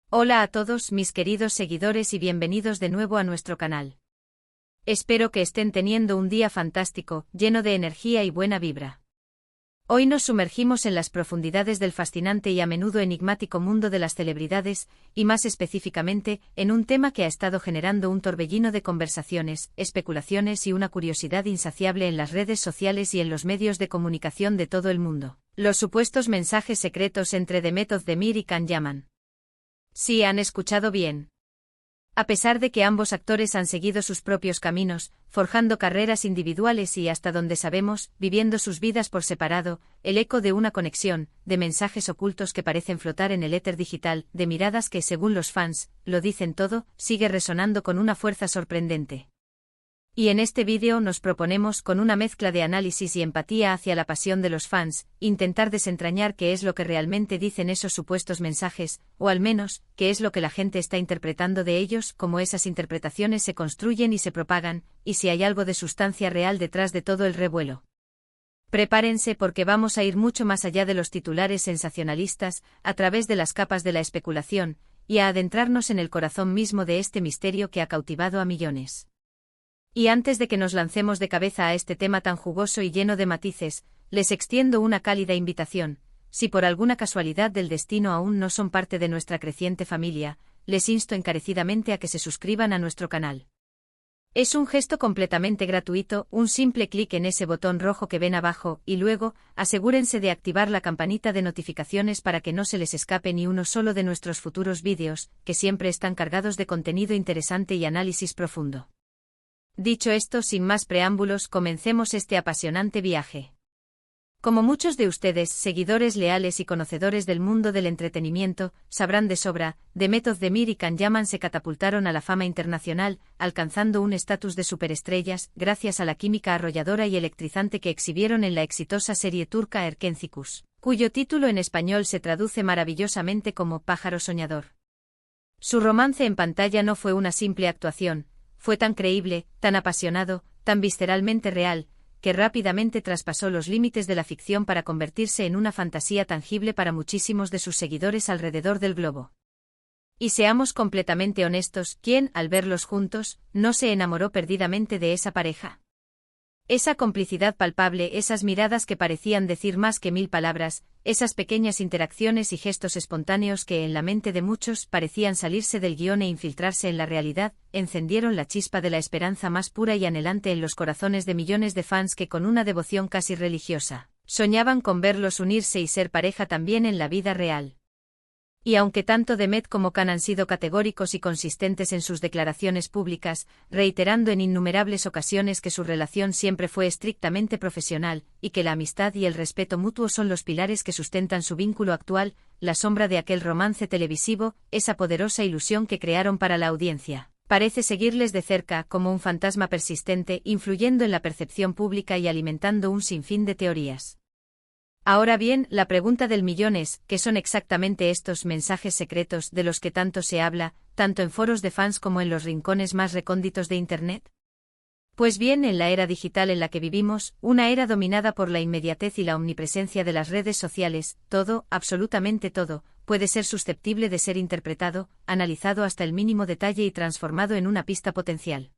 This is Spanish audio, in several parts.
Hola a todos mis queridos seguidores y bienvenidos de nuevo a nuestro canal. Espero que estén teniendo un día fantástico, lleno de energía y buena vibra. Hoy nos sumergimos en las profundidades del fascinante y a menudo enigmático mundo de las celebridades, y más específicamente, en un tema que ha estado generando un torbellino de conversaciones, especulaciones y una curiosidad insaciable en las redes sociales y en los medios de comunicación de todo el mundo: los supuestos mensajes secretos entre Demet Özdemir y Can Yaman. Sí, han escuchado bien. A pesar de que ambos actores han seguido sus propios caminos, forjando carreras individuales y, hasta donde sabemos, viviendo sus vidas por separado, el eco de una conexión, de mensajes ocultos que parecen flotar en el éter digital, de miradas que, según los fans, lo dicen todo, sigue resonando con una fuerza sorprendente. Y en este vídeo nos proponemos, con una mezcla de análisis y empatía hacia la pasión de los fans, intentar desentrañar qué es lo que realmente dicen esos supuestos mensajes, o al menos, qué es lo que la gente está interpretando de ellos, cómo esas interpretaciones se construyen y se propagan, y si hay algo de sustancia real detrás de todo el revuelo. Prepárense porque vamos a ir mucho más allá de los titulares sensacionalistas, a través de las capas de la especulación, y a adentrarnos en el corazón mismo de este misterio que ha cautivado a millones. Y antes de que nos lancemos de cabeza a este tema tan jugoso y lleno de matices, les extiendo una cálida invitación: si por alguna casualidad del destino aún no son parte de nuestra creciente familia, les insto encarecidamente a que se suscriban a nuestro canal. Es un gesto completamente gratuito, un simple clic en ese botón rojo que ven abajo, y luego, asegúrense de activar la campanita de notificaciones para que no se les escape ni uno solo de nuestros futuros vídeos, que siempre están cargados de contenido interesante y análisis profundo. Dicho esto, sin más preámbulos, comencemos este apasionante viaje. Como muchos de ustedes, seguidores leales y conocedores del mundo del entretenimiento, sabrán de sobra, Demet Özdemir y Can Yaman se catapultaron a la fama internacional, alcanzando un estatus de superestrellas, gracias a la química arrolladora y electrizante que exhibieron en la exitosa serie turca Erkencikus, cuyo título en español se traduce maravillosamente como Pájaro Soñador. Su romance en pantalla no fue una simple actuación. Fue tan creíble, tan apasionado, tan visceralmente real, que rápidamente traspasó los límites de la ficción para convertirse en una fantasía tangible para muchísimos de sus seguidores alrededor del globo. Y seamos completamente honestos, ¿quién, al verlos juntos, no se enamoró perdidamente de esa pareja? Esa complicidad palpable, esas miradas que parecían decir más que 1000 palabras, esas pequeñas interacciones y gestos espontáneos que en la mente de muchos parecían salirse del guión e infiltrarse en la realidad, encendieron la chispa de la esperanza más pura y anhelante en los corazones de millones de fans que, con una devoción casi religiosa, soñaban con verlos unirse y ser pareja también en la vida real. Y aunque tanto Demet como Can han sido categóricos y consistentes en sus declaraciones públicas, reiterando en innumerables ocasiones que su relación siempre fue estrictamente profesional, y que la amistad y el respeto mutuo son los pilares que sustentan su vínculo actual, la sombra de aquel romance televisivo, esa poderosa ilusión que crearon para la audiencia, parece seguirles de cerca como un fantasma persistente, influyendo en la percepción pública y alimentando un sinfín de teorías. Ahora bien, la pregunta del millón es, ¿qué son exactamente estos mensajes secretos de los que tanto se habla, tanto en foros de fans como en los rincones más recónditos de Internet? Pues bien, en la era digital en la que vivimos, una era dominada por la inmediatez y la omnipresencia de las redes sociales, todo, absolutamente todo, puede ser susceptible de ser interpretado, analizado hasta el mínimo detalle y transformado en una pista potencial.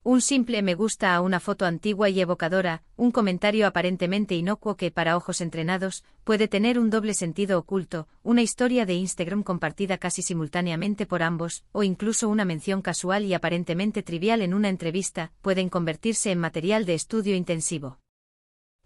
Un simple me gusta a una foto antigua y evocadora, un comentario aparentemente inocuo que, para ojos entrenados, puede tener un doble sentido oculto, una historia de Instagram compartida casi simultáneamente por ambos, o incluso una mención casual y aparentemente trivial en una entrevista, pueden convertirse en material de estudio intensivo.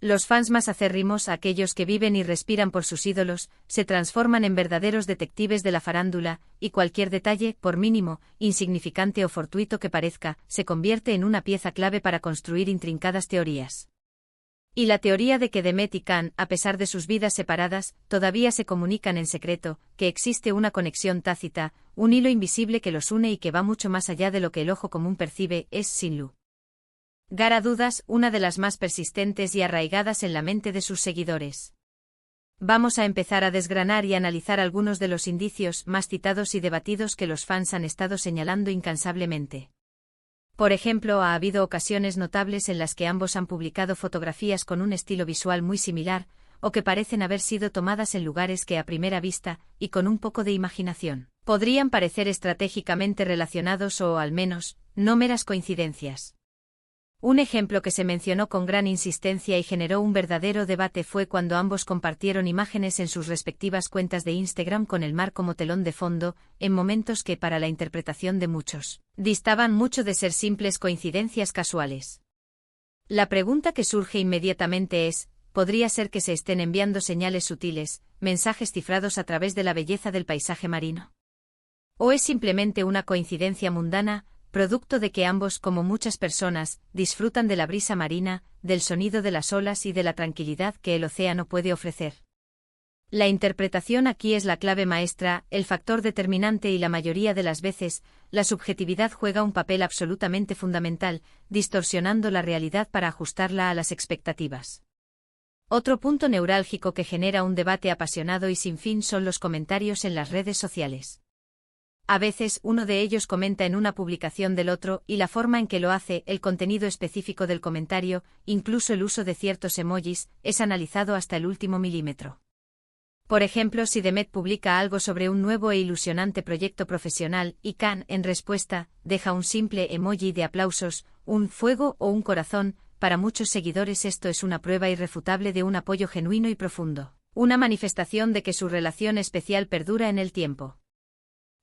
Los fans más acérrimos, aquellos que viven y respiran por sus ídolos, se transforman en verdaderos detectives de la farándula, y cualquier detalle, por mínimo, insignificante o fortuito que parezca, se convierte en una pieza clave para construir intrincadas teorías. Y la teoría de que Demet y Can, a pesar de sus vidas separadas, todavía se comunican en secreto, que existe una conexión tácita, un hilo invisible que los une y que va mucho más allá de lo que el ojo común percibe, es, sin lugar a dudas, una de las más persistentes y arraigadas en la mente de sus seguidores. Vamos a empezar a desgranar y analizar algunos de los indicios más citados y debatidos que los fans han estado señalando incansablemente. Por ejemplo, ha habido ocasiones notables en las que ambos han publicado fotografías con un estilo visual muy similar, o que parecen haber sido tomadas en lugares que a primera vista, y con un poco de imaginación, podrían parecer estratégicamente relacionados o, al menos, no meras coincidencias. Un ejemplo que se mencionó con gran insistencia y generó un verdadero debate fue cuando ambos compartieron imágenes en sus respectivas cuentas de Instagram con el mar como telón de fondo, en momentos que, para la interpretación de muchos, distaban mucho de ser simples coincidencias casuales. La pregunta que surge inmediatamente es, ¿podría ser que se estén enviando señales sutiles, mensajes cifrados a través de la belleza del paisaje marino? ¿O es simplemente una coincidencia mundana, producto de que ambos, como muchas personas, disfrutan de la brisa marina, del sonido de las olas y de la tranquilidad que el océano puede ofrecer? La interpretación aquí es la clave maestra, el factor determinante y la mayoría de las veces, la subjetividad juega un papel absolutamente fundamental, distorsionando la realidad para ajustarla a las expectativas. Otro punto neurálgico que genera un debate apasionado y sin fin son los comentarios en las redes sociales. A veces uno de ellos comenta en una publicación del otro y la forma en que lo hace, el contenido específico del comentario, incluso el uso de ciertos emojis, es analizado hasta el último milímetro. Por ejemplo, si Demet publica algo sobre un nuevo e ilusionante proyecto profesional y Khan, en respuesta, deja un simple emoji de aplausos, un fuego o un corazón, para muchos seguidores esto es una prueba irrefutable de un apoyo genuino y profundo, una manifestación de que su relación especial perdura en el tiempo.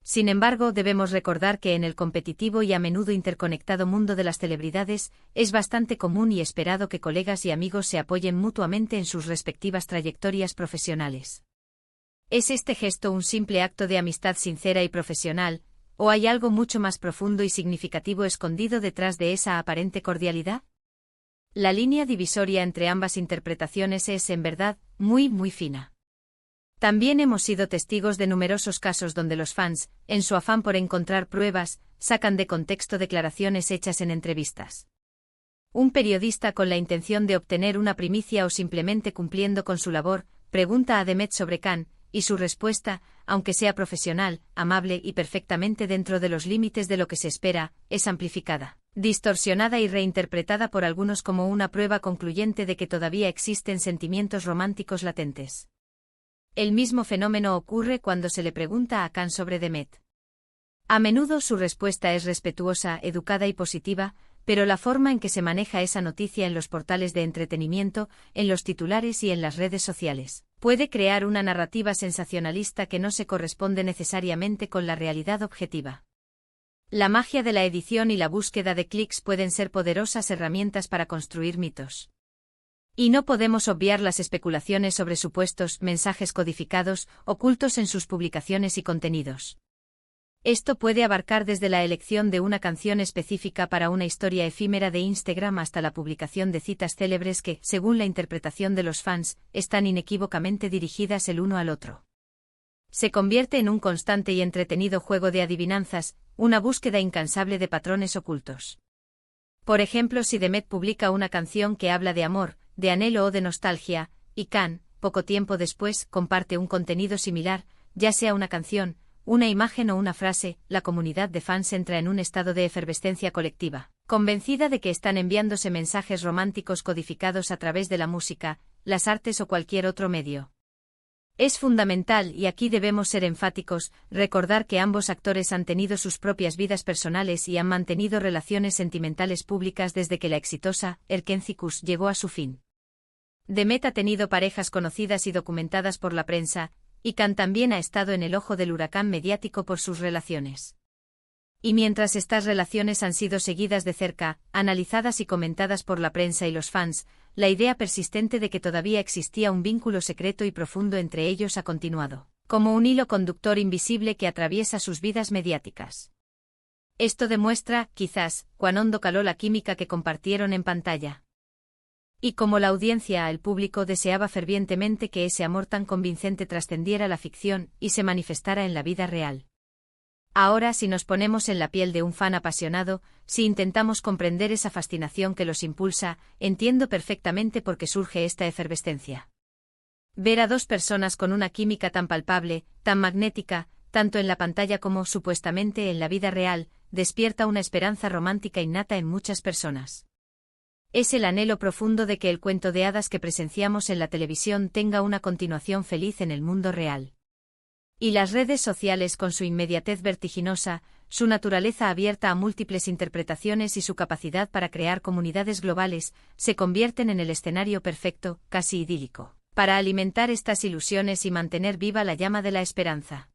Sin embargo, debemos recordar que en el competitivo y a menudo interconectado mundo de las celebridades, es bastante común y esperado que colegas y amigos se apoyen mutuamente en sus respectivas trayectorias profesionales. ¿Es este gesto un simple acto de amistad sincera y profesional, o hay algo mucho más profundo y significativo escondido detrás de esa aparente cordialidad? La línea divisoria entre ambas interpretaciones es, en verdad, muy fina. También hemos sido testigos de numerosos casos donde los fans, en su afán por encontrar pruebas, sacan de contexto declaraciones hechas en entrevistas. Un periodista con la intención de obtener una primicia o simplemente cumpliendo con su labor, pregunta a Demet sobre Khan, y su respuesta, aunque sea profesional, amable y perfectamente dentro de los límites de lo que se espera, es amplificada, distorsionada y reinterpretada por algunos como una prueba concluyente de que todavía existen sentimientos románticos latentes. El mismo fenómeno ocurre cuando se le pregunta a Khan sobre Demet. A menudo su respuesta es respetuosa, educada y positiva, pero la forma en que se maneja esa noticia en los portales de entretenimiento, en los titulares y en las redes sociales, puede crear una narrativa sensacionalista que no se corresponde necesariamente con la realidad objetiva. La magia de la edición y la búsqueda de clics pueden ser poderosas herramientas para construir mitos. Y no podemos obviar las especulaciones sobre supuestos mensajes codificados, ocultos en sus publicaciones y contenidos. Esto puede abarcar desde la elección de una canción específica para una historia efímera de Instagram hasta la publicación de citas célebres que, según la interpretación de los fans, están inequívocamente dirigidas el uno al otro. Se convierte en un constante y entretenido juego de adivinanzas, una búsqueda incansable de patrones ocultos. Por ejemplo, si Demet publica una canción que habla de amor, de anhelo o de nostalgia, y Khan, poco tiempo después, comparte un contenido similar, ya sea una canción, una imagen o una frase, la comunidad de fans entra en un estado de efervescencia colectiva, convencida de que están enviándose mensajes románticos codificados a través de la música, las artes o cualquier otro medio. Es fundamental, y aquí debemos ser enfáticos, recordar que ambos actores han tenido sus propias vidas personales y han mantenido relaciones sentimentales públicas desde que la exitosa Erkencikus llegó a su fin. Demet ha tenido parejas conocidas y documentadas por la prensa, y Khan también ha estado en el ojo del huracán mediático por sus relaciones. Y mientras estas relaciones han sido seguidas de cerca, analizadas y comentadas por la prensa y los fans, la idea persistente de que todavía existía un vínculo secreto y profundo entre ellos ha continuado, como un hilo conductor invisible que atraviesa sus vidas mediáticas. Esto demuestra, quizás, cuán hondo caló la química que compartieron en pantalla. Y como la audiencia, el público deseaba fervientemente que ese amor tan convincente trascendiera la ficción y se manifestara en la vida real. Ahora, si nos ponemos en la piel de un fan apasionado, si intentamos comprender esa fascinación que los impulsa, entiendo perfectamente por qué surge esta efervescencia. Ver a dos personas con una química tan palpable, tan magnética, tanto en la pantalla como, supuestamente, en la vida real, despierta una esperanza romántica innata en muchas personas. Es el anhelo profundo de que el cuento de hadas que presenciamos en la televisión tenga una continuación feliz en el mundo real. Y las redes sociales, con su inmediatez vertiginosa, su naturaleza abierta a múltiples interpretaciones y su capacidad para crear comunidades globales, se convierten en el escenario perfecto, casi idílico, para alimentar estas ilusiones y mantener viva la llama de la esperanza.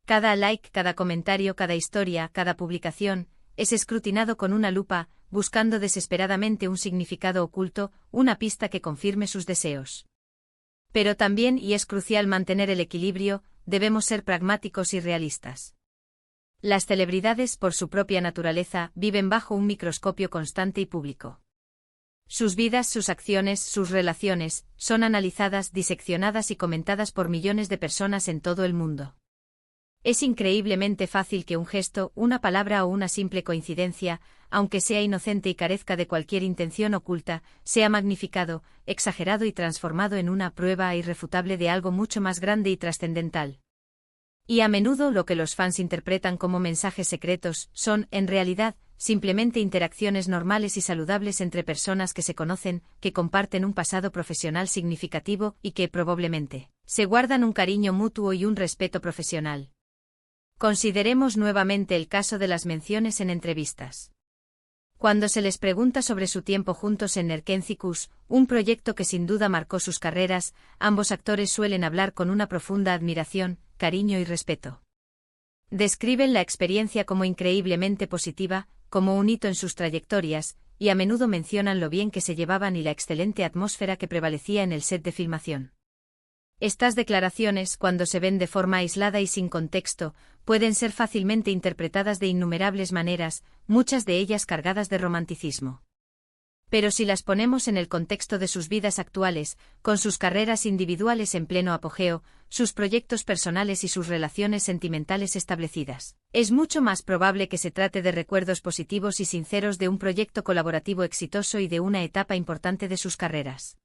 Cada like, cada comentario, cada historia, cada publicación, es escrutinado con una lupa, buscando desesperadamente un significado oculto, una pista que confirme sus deseos. Pero también, y es crucial mantener el equilibrio, debemos ser pragmáticos y realistas. Las celebridades, por su propia naturaleza, viven bajo un microscopio constante y público. Sus vidas, sus acciones, sus relaciones, son analizadas, diseccionadas y comentadas por millones de personas en todo el mundo. Es increíblemente fácil que un gesto, una palabra o una simple coincidencia, aunque sea inocente y carezca de cualquier intención oculta, sea magnificado, exagerado y transformado en una prueba irrefutable de algo mucho más grande y trascendental. Y a menudo lo que los fans interpretan como mensajes secretos son, en realidad, simplemente interacciones normales y saludables entre personas que se conocen, que comparten un pasado profesional significativo y que, probablemente, se guardan un cariño mutuo y un respeto profesional. Consideremos nuevamente el caso de las menciones en entrevistas. Cuando se les pregunta sobre su tiempo juntos en Nerkensicus, un proyecto que sin duda marcó sus carreras, ambos actores suelen hablar con una profunda admiración, cariño y respeto. Describen la experiencia como increíblemente positiva, como un hito en sus trayectorias, y a menudo mencionan lo bien que se llevaban y la excelente atmósfera que prevalecía en el set de filmación. Estas declaraciones, cuando se ven de forma aislada y sin contexto, pueden ser fácilmente interpretadas de innumerables maneras, muchas de ellas cargadas de romanticismo. Pero si las ponemos en el contexto de sus vidas actuales, con sus carreras individuales en pleno apogeo, sus proyectos personales y sus relaciones sentimentales establecidas, es mucho más probable que se trate de recuerdos positivos y sinceros de un proyecto colaborativo exitoso y de una etapa importante de sus carreras.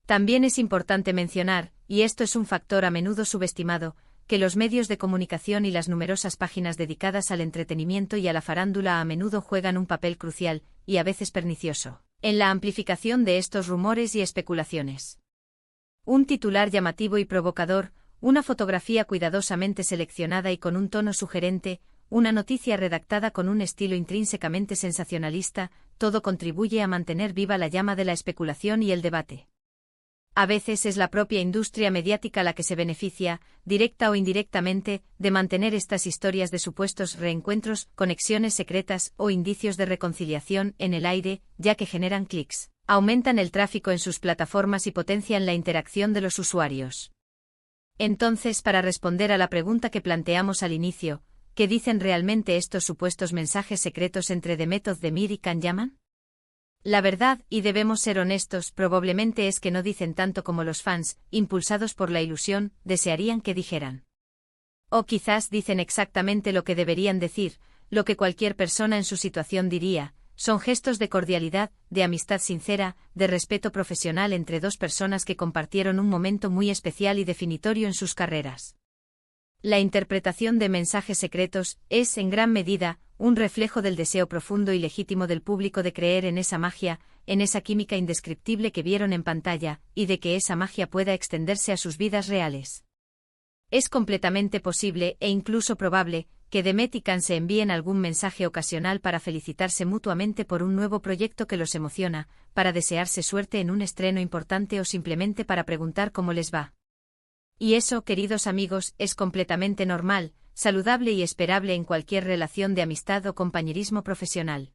También es importante mencionar, y esto es un factor a menudo subestimado, que los medios de comunicación y las numerosas páginas dedicadas al entretenimiento y a la farándula a menudo juegan un papel crucial, y a veces pernicioso, en la amplificación de estos rumores y especulaciones. Un titular llamativo y provocador, una fotografía cuidadosamente seleccionada y con un tono sugerente, una noticia redactada con un estilo intrínsecamente sensacionalista, todo contribuye a mantener viva la llama de la especulación y el debate. A veces es la propia industria mediática la que se beneficia, directa o indirectamente, de mantener estas historias de supuestos reencuentros, conexiones secretas o indicios de reconciliación en el aire, ya que generan clics, aumentan el tráfico en sus plataformas y potencian la interacción de los usuarios. Entonces, para responder a la pregunta que planteamos al inicio, ¿qué dicen realmente estos supuestos mensajes secretos entre Demet Özdemir y Can Yaman? La verdad, y debemos ser honestos, probablemente es que no dicen tanto como los fans, impulsados por la ilusión, desearían que dijeran. O quizás dicen exactamente lo que deberían decir, lo que cualquier persona en su situación diría, son gestos de cordialidad, de amistad sincera, de respeto profesional entre dos personas que compartieron un momento muy especial y definitorio en sus carreras. La interpretación de mensajes secretos es, en gran medida, un reflejo del deseo profundo y legítimo del público de creer en esa magia, en esa química indescriptible que vieron en pantalla, y de que esa magia pueda extenderse a sus vidas reales. Es completamente posible, e incluso probable, que Demet y Can se envíen algún mensaje ocasional para felicitarse mutuamente por un nuevo proyecto que los emociona, para desearse suerte en un estreno importante o simplemente para preguntar cómo les va. Y eso, queridos amigos, es completamente normal, saludable y esperable en cualquier relación de amistad o compañerismo profesional.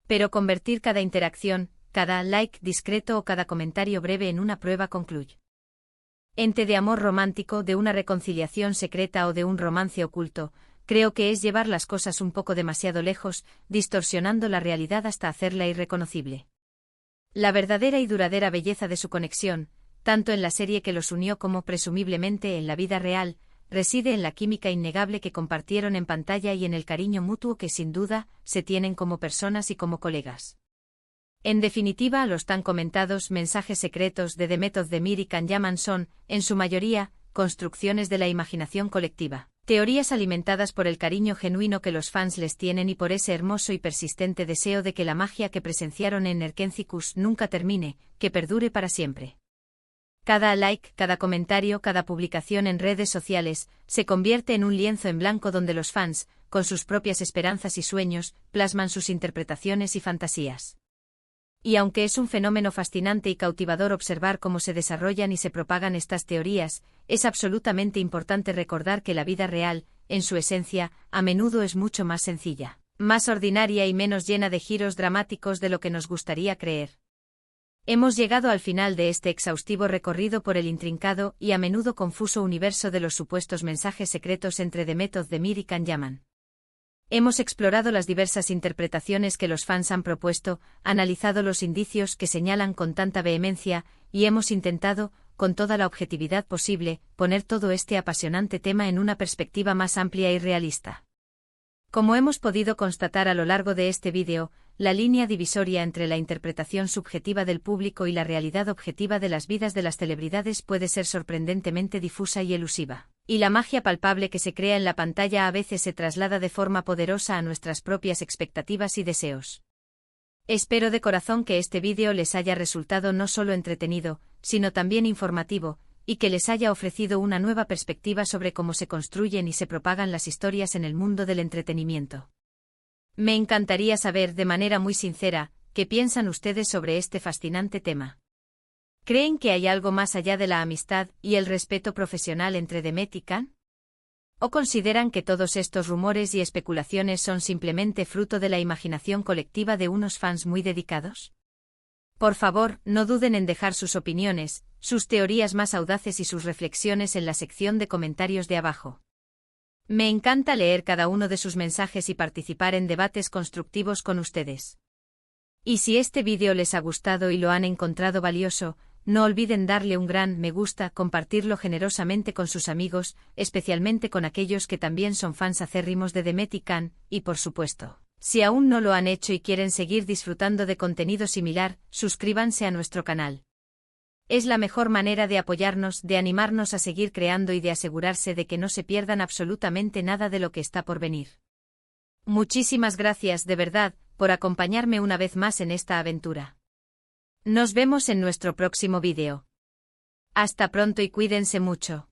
Pero convertir cada interacción, cada like discreto o cada comentario breve en una prueba concluye. Ente de amor romántico, de una reconciliación secreta o de un romance oculto, creo que es llevar las cosas un poco demasiado lejos, distorsionando la realidad hasta hacerla irreconocible. La verdadera y duradera belleza de su conexión, tanto en la serie que los unió como presumiblemente en la vida real, reside en la química innegable que compartieron en pantalla y en el cariño mutuo que sin duda se tienen como personas y como colegas. En definitiva, los tan comentados mensajes secretos de Demet Özdemir y Can Yaman son, en su mayoría, construcciones de la imaginación colectiva, Teorías alimentadas por el cariño genuino que los fans les tienen y por ese hermoso y persistente deseo de que la magia que presenciaron en Nerkenthicus nunca termine, que perdure para siempre. Cada like, cada comentario, cada publicación en redes sociales, se convierte en un lienzo en blanco donde los fans, con sus propias esperanzas y sueños, plasman sus interpretaciones y fantasías. Y aunque es un fenómeno fascinante y cautivador observar cómo se desarrollan y se propagan estas teorías, es absolutamente importante recordar que la vida real, en su esencia, a menudo es mucho más sencilla, más ordinaria y menos llena de giros dramáticos de lo que nos gustaría creer. Hemos llegado al final de este exhaustivo recorrido por el intrincado y a menudo confuso universo de los supuestos mensajes secretos entre Demet Özdemir y Can Yaman. Hemos explorado las diversas interpretaciones que los fans han propuesto, analizado los indicios que señalan con tanta vehemencia, y hemos intentado, con toda la objetividad posible, poner todo este apasionante tema en una perspectiva más amplia y realista. Como hemos podido constatar a lo largo de este vídeo, la línea divisoria entre la interpretación subjetiva del público y la realidad objetiva de las vidas de las celebridades puede ser sorprendentemente difusa y elusiva. Y la magia palpable que se crea en la pantalla a veces se traslada de forma poderosa a nuestras propias expectativas y deseos. Espero de corazón que este vídeo les haya resultado no solo entretenido, sino también informativo, y que les haya ofrecido una nueva perspectiva sobre cómo se construyen y se propagan las historias en el mundo del entretenimiento. Me encantaría saber de manera muy sincera, qué piensan ustedes sobre este fascinante tema. ¿Creen que hay algo más allá de la amistad y el respeto profesional entre Demet y Can? ¿O consideran que todos estos rumores y especulaciones son simplemente fruto de la imaginación colectiva de unos fans muy dedicados? Por favor, no duden en dejar sus opiniones, sus teorías más audaces y sus reflexiones en la sección de comentarios de abajo. Me encanta leer cada uno de sus mensajes y participar en debates constructivos con ustedes. Y si este vídeo les ha gustado y lo han encontrado valioso, no olviden darle un gran me gusta, compartirlo generosamente con sus amigos, especialmente con aquellos que también son fans acérrimos de Demet y Can, y por supuesto, si aún no lo han hecho y quieren seguir disfrutando de contenido similar, suscríbanse a nuestro canal. Es la mejor manera de apoyarnos, de animarnos a seguir creando y de asegurarse de que no se pierdan absolutamente nada de lo que está por venir. Muchísimas gracias, de verdad, por acompañarme una vez más en esta aventura. Nos vemos en nuestro próximo vídeo. Hasta pronto y cuídense mucho.